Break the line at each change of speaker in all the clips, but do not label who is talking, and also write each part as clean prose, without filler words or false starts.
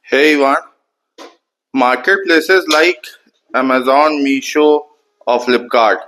Hey Ivan, marketplaces like Amazon, Meesho और Flipkart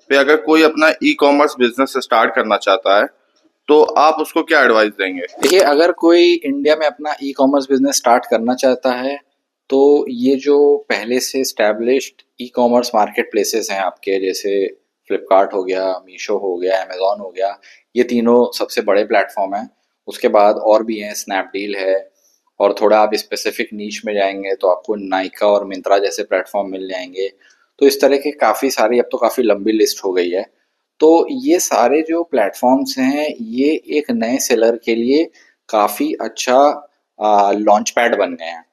पे अगर कोई अपना ई कॉमर्स बिजनेस स्टार्ट करना चाहता है तो आप उसको क्या एडवाइस देंगे?
देखिए, अगर कोई इंडिया में अपना ई कॉमर्स बिजनेस स्टार्ट करना चाहता है तो ये जो पहले से established e commerce market places हैं आपके, जैसे फ्लिपकार्ट हो गया, मीशो हो गया, अमेजोन हो गया, ये तीनों सबसे बड़े प्लेटफॉर्म हैं। उसके बाद और भी हैं, स्नैपडील है, और थोड़ा आप स्पेसिफिक नीश में जाएंगे तो आपको नाइका और मिंत्रा जैसे प्लेटफॉर्म मिल जाएंगे। तो इस तरह के काफ़ी सारी, अब तो काफ़ी लंबी लिस्ट हो गई है। तो ये सारे जो प्लेटफॉर्म्स हैं, ये एक नए सेलर के लिए काफ़ी अच्छा लॉन्च पैड बन गए हैं।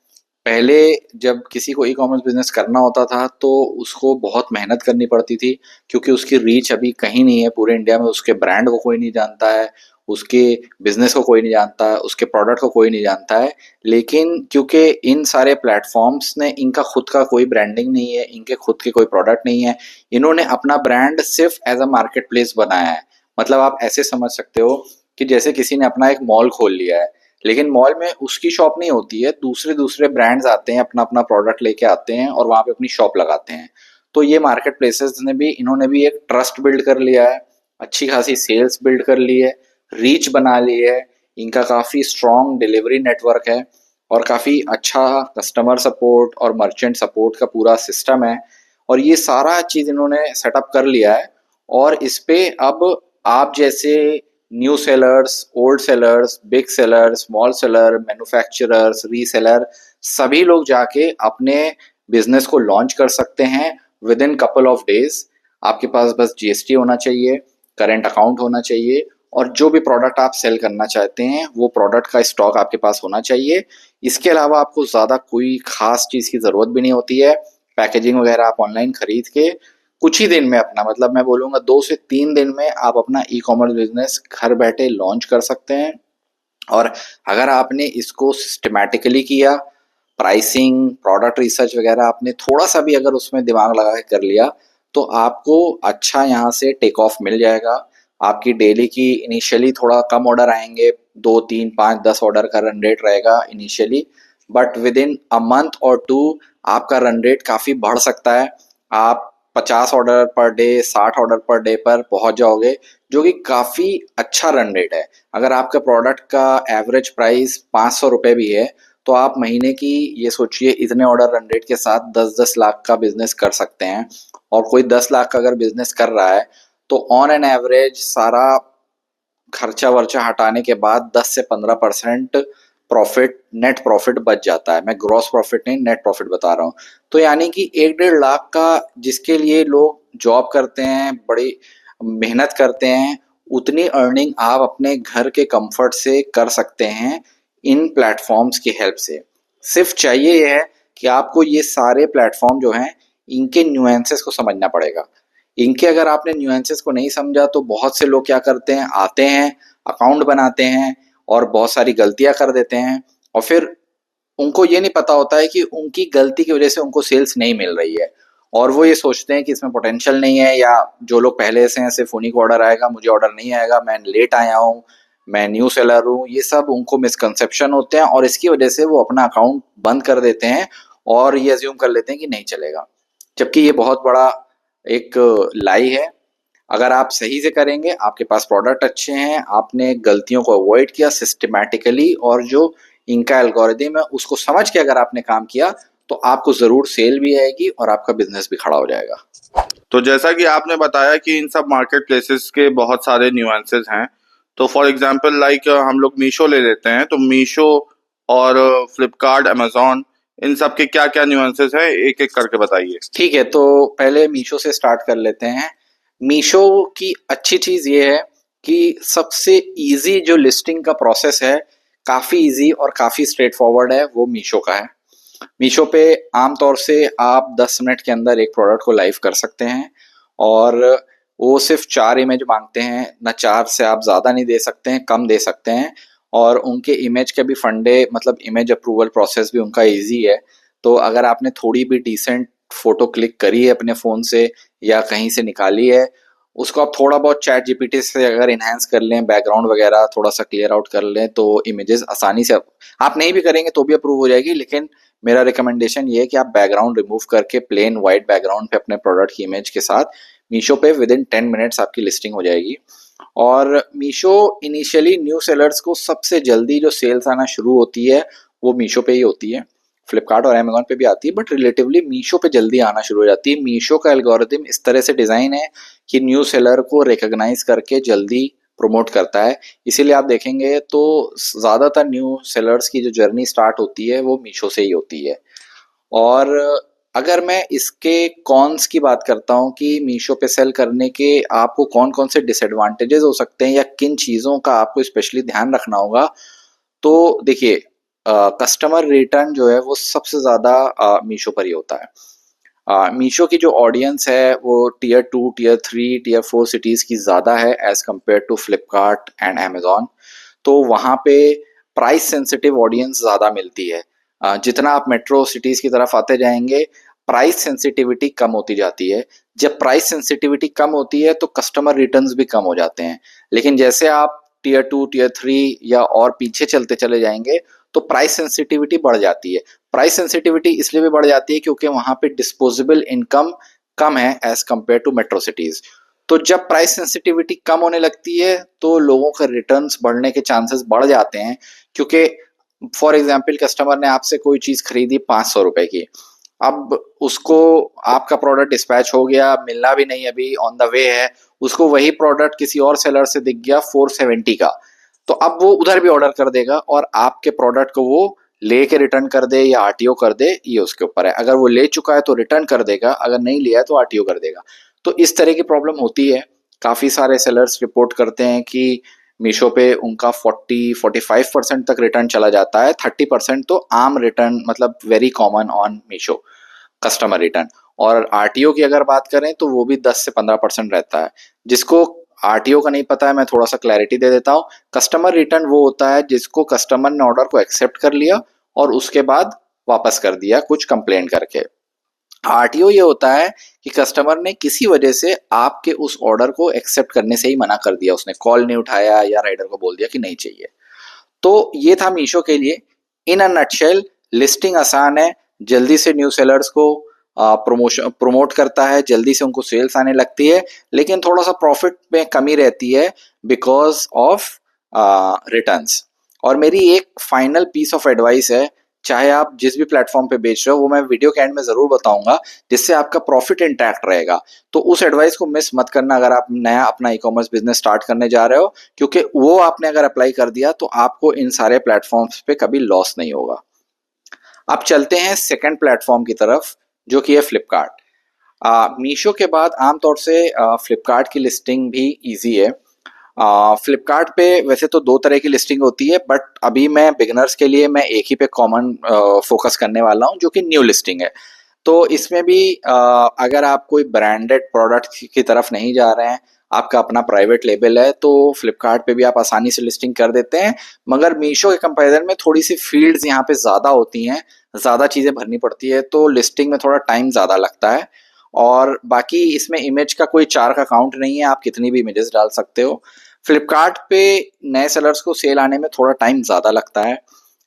पहले जब किसी को ई कॉमर्स बिजनेस करना होता था तो उसको बहुत मेहनत करनी पड़ती थी, क्योंकि उसकी रीच अभी कहीं नहीं है पूरे इंडिया में। उसके ब्रांड को कोई नहीं जानता है, उसके बिजनेस को कोई नहीं जानता है, उसके प्रोडक्ट को कोई नहीं जानता है। लेकिन क्योंकि इन सारे प्लेटफॉर्म्स ने, इनका खुद का कोई ब्रांडिंग नहीं है, इनके खुद के कोई प्रोडक्ट नहीं है, इन्होंने अपना ब्रांड सिर्फ एज अ मार्केट प्लेस बनाया है। मतलब आप ऐसे समझ सकते हो कि जैसे किसी ने अपना एक मॉल खोल लिया है, लेकिन मॉल में उसकी शॉप नहीं होती है, दूसरे दूसरे ब्रांड्स आते हैं, अपना अपना प्रोडक्ट लेके आते हैं और वहां पे अपनी शॉप लगाते हैं। तो ये मार्केट प्लेसेस ने भी, इन्होंने भी एक ट्रस्ट बिल्ड कर लिया है, अच्छी खासी सेल्स बिल्ड कर ली है, रीच बना ली है, इनका काफ़ी स्ट्रॉन्ग डिलीवरी नेटवर्क है, और काफ़ी अच्छा कस्टमर सपोर्ट और मर्चेंट सपोर्ट का पूरा सिस्टम है। और ये सारा चीज़ इन्होंने सेटअप कर लिया है। और इस पे अब आप जैसे new sellers, old sellers, big seller, small seller, manufacturers, reseller, सभी लोग जाके अपने बिजनेस को लॉन्च कर सकते हैं with in couple of days. आपके पास बस जीएसटी होना चाहिए, करेंट अकाउंट होना चाहिए, और जो भी प्रोडक्ट आप सेल करना चाहते हैं वो प्रोडक्ट का स्टॉक आपके पास होना चाहिए। इसके अलावा आपको ज़्यादा कोई खास चीज़ की ज़रूरत भी नहीं होती है। पैकेजिंग वगैरह आप ऑनलाइन खरीद के कुछ ही दिन में अपना, मतलब मैं बोलूँगा 2 से 3 दिन में आप अपना ई कॉमर्स बिजनेस घर बैठे लॉन्च कर सकते हैं। और अगर आपने इसको सिस्टमैटिकली किया, प्राइसिंग, प्रोडक्ट रिसर्च वगैरह आपने थोड़ा सा भी अगर उसमें दिमाग लगा के कर लिया, तो आपको अच्छा यहाँ से टेक ऑफ मिल जाएगा। आपकी डेली की इनिशियली थोड़ा कम ऑर्डर आएंगे, 2, 3, 5, 10 ऑर्डर का रन रेट रहेगा initially, but with in a month और 2 आपका रन रेट काफ़ी बढ़ सकता है। आप 50 order per day, 60 order per day पर पहुंच जाओगे, जो कि काफ़ी अच्छा रन रेट है। अगर आपके प्रोडक्ट का एवरेज प्राइस 500 रुपये भी है, तो आप महीने की, ये सोचिए, इतने ऑर्डर रन रेट के साथ 10-10 लाख का बिजनेस कर सकते हैं। और कोई 10 लाख का अगर बिजनेस कर रहा है तो ऑन एन एवरेज सारा खर्चा वर्चा हटाने के बाद 10 से 15% प्रॉफिट, नेट प्रॉफिट बच जाता है। मैं ग्रॉस प्रॉफिट नहीं, नेट प्रॉफिट बता रहा हूँ। तो यानी कि 1-1.5 लाख का, जिसके लिए लोग जॉब करते हैं, बड़ी मेहनत करते हैं, उतनी अर्निंग आप अपने घर के कंफर्ट से कर सकते हैं इन प्लेटफॉर्म्स की हेल्प से। सिर्फ चाहिए यह है कि आपको ये सारे प्लेटफॉर्म जो हैं, इनके न्यूएंसेस को समझना पड़ेगा। इनके अगर आपने न्यूएंसेस को नहीं समझा तो बहुत से लोग क्या करते हैं, आते हैं, अकाउंट बनाते हैं और बहुत सारी गलतियां कर देते हैं, और फिर उनको ये नहीं पता होता है कि उनकी गलती की वजह से उनको सेल्स नहीं मिल रही है। और वो ये सोचते हैं कि इसमें पोटेंशियल नहीं है, या जो लोग पहले से हैं सिर्फ उन्हीं को ऑर्डर आएगा, मुझे ऑर्डर नहीं आएगा, मैं लेट आया हूँ, मैं न्यू सेलर हूँ। ये सब उनको मिसकंसेप्शन होते हैं, और इसकी वजह से वो अपना अकाउंट बंद कर देते हैं और ये अज्यूम कर लेते हैं कि नहीं चलेगा, जबकि ये बहुत बड़ा एक लाई है। अगर आप सही से करेंगे, आपके पास प्रोडक्ट अच्छे हैं, आपने गलतियों को अवॉइड किया सिस्टमैटिकली, और जो इनका एल्गोरिदम है उसको समझ के अगर आपने काम किया, तो आपको ज़रूर सेल भी आएगी और आपका बिजनेस भी खड़ा हो जाएगा।
तो जैसा कि आपने बताया कि इन सब मार्केट प्लेसेस के बहुत सारे न्यूएंसेस हैं, तो फॉर एग्जांपल लाइक हम लोग मीशो ले लेते हैं, तो मीशो और फ्लिपकार्ट, अमेजोन, इन सब के क्या क्या न्यूएंसेस हैं, एक एक करके बताइए।
ठीक है, तो पहले मीशो से स्टार्ट कर लेते हैं। मीशो की अच्छी चीज़ ये है कि सबसे इजी जो लिस्टिंग का प्रोसेस है, काफ़ी इजी और काफ़ी स्ट्रेट फॉरवर्ड है, वो मीशो का है। मीशो पे आम तौर से आप 10 मिनट के अंदर एक प्रोडक्ट को लाइव कर सकते हैं, और वो सिर्फ 4 इमेज मांगते हैं ना, 4 से आप ज़्यादा नहीं दे सकते हैं, कम दे सकते हैं। और उनके इमेज के भी फंडे, मतलब इमेज अप्रूवल प्रोसेस भी उनका इजी है। तो अगर आपने थोड़ी भी डिसेंट फोटो क्लिक करी है अपने फ़ोन से या कहीं से निकाली है, उसको आप थोड़ा बहुत चैट जीपीटी से अगर इन्हांस कर लें, बैकग्राउंड वगैरह थोड़ा सा क्लियर आउट कर लें, तो इमेजेस आसानी से आप नहीं भी करेंगे तो भी अप्रूव हो जाएगी। लेकिन मेरा रिकमेंडेशन ये है कि आप बैकग्राउंड रिमूव करके प्लेन वाइट बैकग्राउंड पे अपने प्रोडक्ट की इमेज के साथ मीशो पे विद इन 10 मिनट्स आपकी लिस्टिंग हो जाएगी। और मीशो इनिशियली न्यू सेलर्स को सबसे जल्दी जो सेल्स आना शुरू होती है वो मीशो पे ही होती है। फ्लिपकार्ट और अमेजोन पे भी आती है, बट रिलेटिवली मीशो पे जल्दी आना शुरू हो जाती है। मीशो का एल्गोरिदम इस तरह से डिज़ाइन है कि न्यू सेलर को रिकॉग्नाइज करके जल्दी प्रमोट करता है। इसीलिए आप देखेंगे तो ज़्यादातर न्यू सेलर्स की जो जर्नी स्टार्ट होती है वो मीशो से ही होती है। और अगर मैं इसके कॉन्स की बात करता हूँ कि मीशो पे सेल करने के आपको कौन कौन से डिसएडवांटेजेस हो सकते हैं या किन चीज़ों का आपको स्पेशली ध्यान रखना होगा, तो देखिए कस्टमर रिटर्न जो है वो सबसे ज़्यादा मीशो पर ही होता है। मीशो की जो ऑडियंस है वो टियर 2, टियर 3, टियर 4 सिटीज़ की ज़्यादा है as compare to Flipkart and Amazon. तो वहाँ पे प्राइस सेंसिटिव ऑडियंस ज़्यादा मिलती है। जितना आप मेट्रो सिटीज़ की तरफ आते जाएंगे प्राइस सेंसिटिविटी कम होती जाती है। जब प्राइस सेंसिटिविटी कम होती है तो कस्टमर रिटर्न्स भी कम हो जाते हैं। लेकिन जैसे आप टियर 2, टियर 3 या और पीछे चलते चले जाएंगे तो प्राइस सेंसिटिविटी बढ़ जाती है। प्राइस सेंसिटिविटी इसलिए भी बढ़ जाती है क्योंकि वहाँ पे डिस्पोजेबल इनकम कम है as compare to metro cities. तो जब प्राइस सेंसिटिविटी कम होने लगती है तो लोगों के रिटर्न्स बढ़ने के चांसेस बढ़ जाते हैं। क्योंकि फॉर एग्जाम्पल कस्टमर ने आपसे कोई चीज़ खरीदी 500 रुपए की, अब उसको आपका प्रोडक्ट डिस्पैच हो गया, मिलना भी नहीं अभी ऑन द वे है, उसको वही प्रोडक्ट किसी और सेलर से दिख गया 470 का, तो अब वो उधर भी ऑर्डर कर देगा और आपके प्रोडक्ट को वो लेके रिटर्न कर दे या आरटीओ कर दे, ये उसके ऊपर है। अगर वो ले चुका है तो रिटर्न कर देगा, अगर नहीं लिया है तो आरटीओ कर देगा। तो इस तरह की प्रॉब्लम होती है। काफ़ी सारे सेलर्स रिपोर्ट करते हैं कि मीशो पे उनका 40-45% तक रिटर्न चला जाता है। 30% तो आम रिटर्न, मतलब very common on Meesho customer return. और आरटीओ की अगर बात करें तो वो भी 10 से 15% रहता है। जिसको आरटीओ का नहीं पता है मैं थोड़ा सा क्लैरिटी दे देता हूँ। कस्टमर रिटर्न वो होता है जिसको कस्टमर ने ऑर्डर को एक्सेप्ट कर लिया और उसके बाद वापस कर दिया कुछ कंप्लेंट करके। आरटीओ ये होता है कि कस्टमर ने किसी वजह से आपके उस ऑर्डर को एक्सेप्ट करने से ही मना कर दिया, उसने कॉल नहीं उठाया या राइडर को बोल दिया कि नहीं चाहिए। तो ये था मीशो के लिए। इन अ नटशेल लिस्टिंग आसान है, जल्दी से न्यू सेलर्स को प्रोमोट करता है, जल्दी से उनको सेल्स आने लगती है, लेकिन थोड़ा सा प्रॉफिट में कमी रहती है बिकॉज ऑफ रिटर्न्स। और मेरी एक फाइनल पीस ऑफ एडवाइस है, चाहे आप जिस भी प्लेटफॉर्म पे बेच रहे हो, वो मैं वीडियो के एंड में ज़रूर बताऊंगा जिससे आपका प्रॉफिट इंटैक्ट रहेगा। तो उस एडवाइस को मिस मत करना अगर आप नया अपना ई कॉमर्स बिजनेस स्टार्ट करने जा रहे हो, क्योंकि वो आपने अगर अप्लाई कर दिया तो आपको इन सारे प्लेटफॉर्म्स पे कभी लॉस नहीं होगा। अब चलते हैं सेकंड प्लेटफॉर्म की तरफ जो कि है फ्लिपकार्ट। मीशो के बाद आमतौर से फ्लिपकार्ट की लिस्टिंग भी इजी है। फ्लिपकार्ट पे वैसे तो दो तरह की लिस्टिंग होती है, बट अभी मैं बिगनर्स के लिए मैं एक ही पे कॉमन फोकस करने वाला हूँ जो कि न्यू लिस्टिंग है। तो इसमें भी अगर आप कोई ब्रांडेड प्रोडक्ट की तरफ नहीं जा रहे हैं, आपका अपना प्राइवेट लेबल है, तो फ्लिपकार्ट पे भी आप आसानी से लिस्टिंग कर देते हैं। मगर मीशो के कंपैरिजन में थोड़ी सी फील्ड्स यहाँ पे ज़्यादा होती हैं, ज़्यादा चीज़ें भरनी पड़ती है, तो लिस्टिंग में थोड़ा टाइम ज़्यादा लगता है। और बाकी इसमें इमेज का कोई चार का काउंट नहीं है, आप कितनी भी इमेजेस डाल सकते हो। फ्लिपकार्ट पे नए सेलर्स को सेल आने में थोड़ा टाइम ज़्यादा लगता है,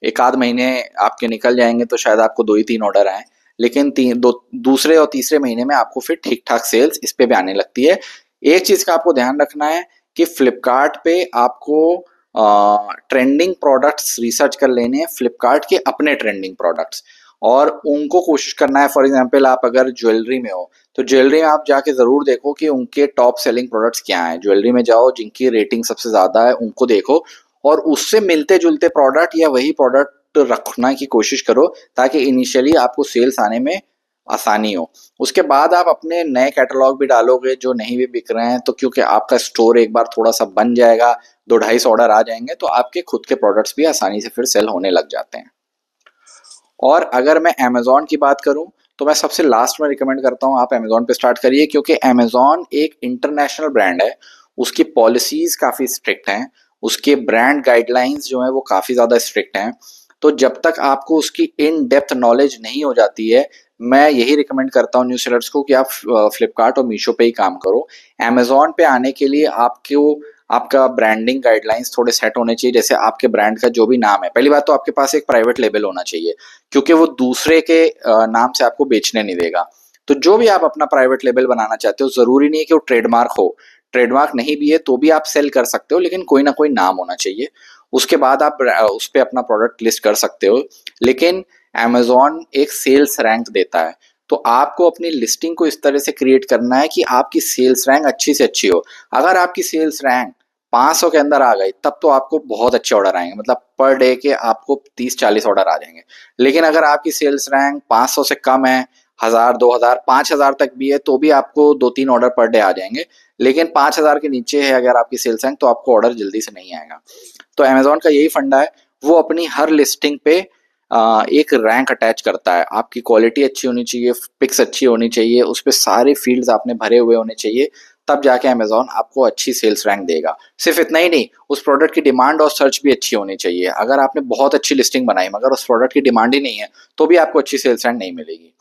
एक आध महीने आपके निकल जाएंगे तो शायद आपको 2 ही 3 ऑर्डर आए, लेकिन दूसरे और तीसरे महीने में आपको फिर ठीक ठाक सेल्स इस पे भी आने लगती है। एक चीज़ का आपको ध्यान रखना है कि फ्लिपकार्ट पे आपको ट्रेंडिंग प्रोडक्ट्स रिसर्च कर लेने हैं, फ्लिपकार्ट के अपने ट्रेंडिंग प्रोडक्ट्स, और उनको कोशिश करना है। फॉर एग्जांपल आप अगर ज्वेलरी में हो तो ज्वेलरी में आप जाके ज़रूर देखो कि उनके टॉप सेलिंग प्रोडक्ट्स क्या हैं। ज्वेलरी में जाओ, जिनकी रेटिंग सबसे ज़्यादा है उनको देखो और उससे मिलते जुलते प्रोडक्ट या वही प्रोडक्ट रखना की कोशिश करो, ताकि इनिशियली आपको सेल्स आने में आसानी हो। उसके बाद आप अपने नए कैटलॉग भी डालोगे जो नहीं भी बिक रहे हैं, तो क्योंकि आपका स्टोर एक बार थोड़ा सा बन जाएगा, 2-250 ऑर्डर आ जाएंगे, तो आपके खुद के प्रोडक्ट्स भी आसानी से फिर सेल होने लग जाते हैं। और अगर मैं अमेज़न की बात करूं तो मैं सबसे लास्ट में रिकमेंड करता हूं आप अमेज़न पे स्टार्ट करिए, क्योंकि अमेज़न एक इंटरनेशनल ब्रांड है, उसकी पॉलिसीज काफ़ी स्ट्रिक्ट हैं, उसके ब्रांड गाइडलाइंस जो हैं वो काफ़ी ज़्यादा स्ट्रिक्ट हैं। तो जब तक आपको उसकी इन डेप्थ नॉलेज नहीं हो जाती है, मैं यही रिकमेंड करता हूँ न्यू सेलर्स को कि आप फ्लिपकार्ट और मीशो पे ही काम करो। अमेज़न पे आने के लिए आपको आपका ब्रांडिंग गाइडलाइंस थोड़े सेट होने चाहिए, जैसे आपके ब्रांड का जो भी नाम है, पहली बात तो आपके पास एक प्राइवेट लेबल होना चाहिए, क्योंकि वो दूसरे के नाम से आपको बेचने नहीं देगा। तो जो भी आप अपना प्राइवेट लेबल बनाना चाहते हो, ज़रूरी नहीं है कि वो ट्रेडमार्क हो, ट्रेडमार्क नहीं भी है तो भी आप सेल कर सकते हो, लेकिन कोई ना कोई नाम होना चाहिए। उसके बाद आप उस पे अपना प्रोडक्ट लिस्ट कर सकते हो। लेकिन अमेज़न एक सेल्स रैंक देता है, तो आपको अपनी लिस्टिंग को इस तरह से क्रिएट करना है कि आपकी सेल्स रैंक अच्छी से अच्छी हो। अगर आपकी सेल्स रैंक 500 के अंदर आ गई, तब तो आपको बहुत अच्छे ऑर्डर आएंगे, मतलब पर डे के आपको 30-40 ऑर्डर आ जाएंगे। लेकिन अगर आपकी सेल्स रैंक 500 से कम है, 1000, 2000, 5000 तक भी है, तो भी आपको 2-3 ऑर्डर पर डे आ जाएंगे। लेकिन 5000 के नीचे है अगर आपकी सेल्स रैंक, तो आपको ऑर्डर जल्दी से नहीं आएगा। तो अमेज़न का यही फंडा है, वो अपनी हर लिस्टिंग पे एक रैंक अटैच करता है। आपकी क्वालिटी अच्छी होनी चाहिए, पिक्स अच्छी होनी चाहिए, उस पे सारे फील्ड्स आपने भरे हुए होने चाहिए, तब जाके अमेज़न आपको अच्छी सेल्स रैंक देगा। सिर्फ इतना ही नहीं, उस प्रोडक्ट की डिमांड और सर्च भी अच्छी होनी चाहिए। अगर आपने बहुत अच्छी लिस्टिंग बनाई मगर उस प्रोडक्ट की डिमांड ही नहीं है, तो भी आपको अच्छी सेल्स रैंक नहीं मिलेगी।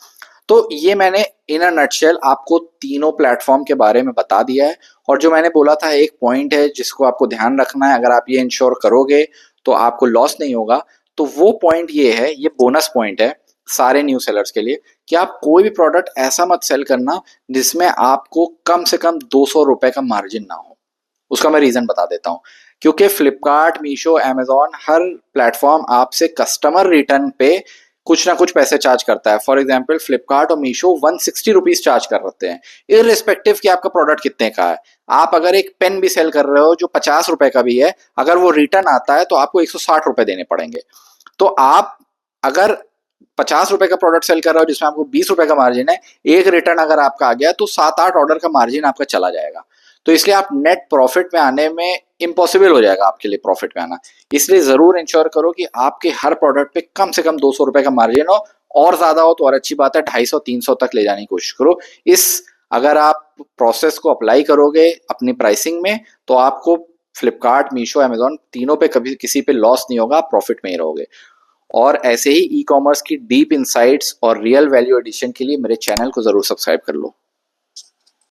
तो ये मैंने इन अ नटशेल आपको तीनों प्लेटफॉर्म के बारे में बता दिया है। और जो मैंने बोला था, एक पॉइंट है जिसको आपको ध्यान रखना है, अगर आप ये इंश्योर करोगे तो आपको लॉस नहीं होगा। तो वो पॉइंट ये है, ये बोनस पॉइंट है सारे न्यू सेलर्स के लिए, कि आप कोई भी प्रोडक्ट ऐसा मत सेल करना जिसमें आपको कम से कम 200 रुपए का मार्जिन ना हो। उसका मैं रीजन बता देता हूँ। क्योंकि फ्लिपकार्ट, मीशो, अमेजॉन, हर प्लेटफॉर्म आपसे कस्टमर रिटर्न पे कुछ ना कुछ पैसे चार्ज करता है। फॉर एग्जाम्पल फ्लिपकार्ट और मीशो 160 रुपीज चार्ज कर रहे हैं, इरिस्पेक्टिव कि आपका प्रोडक्ट कितने का है। आप अगर एक पेन भी सेल कर रहे हो जो 50 रुपए का भी है, अगर वो रिटर्न आता है तो आपको 160 रुपए देने पड़ेंगे। तो आप अगर 50 रुपए का प्रोडक्ट सेल कर रहे हो जिसमें आपको 20 रुपए का मार्जिन है, एक रिटर्न अगर आपका आ गया तो 7-8 ऑर्डर का मार्जिन आपका चला जाएगा। तो इसलिए आप नेट प्रॉफिट में आने में इम्पॉसिबल हो जाएगा आपके लिए प्रॉफिट में आना। इसलिए जरूर इंश्योर करो कि आपके हर प्रोडक्ट पे कम से कम 200 रुपए का मार्जिन हो, और ज्यादा हो तो और अच्छी बात है, 250-300 तक ले जाने की कोशिश करो। इस अगर आप प्रोसेस को अप्लाई करोगे अपनी प्राइसिंग में, तो आपको फ्लिपकार्ट, मीशो, अमेजॉन तीनों पे कभी किसी पे लॉस नहीं होगा, आप प्रॉफिट में ही रहोगे। और ऐसे ही ई कॉमर्स की डीप इनसाइट्स और रियल वैल्यू एडिशन के लिए मेरे चैनल को जरूर सब्सक्राइब कर लो।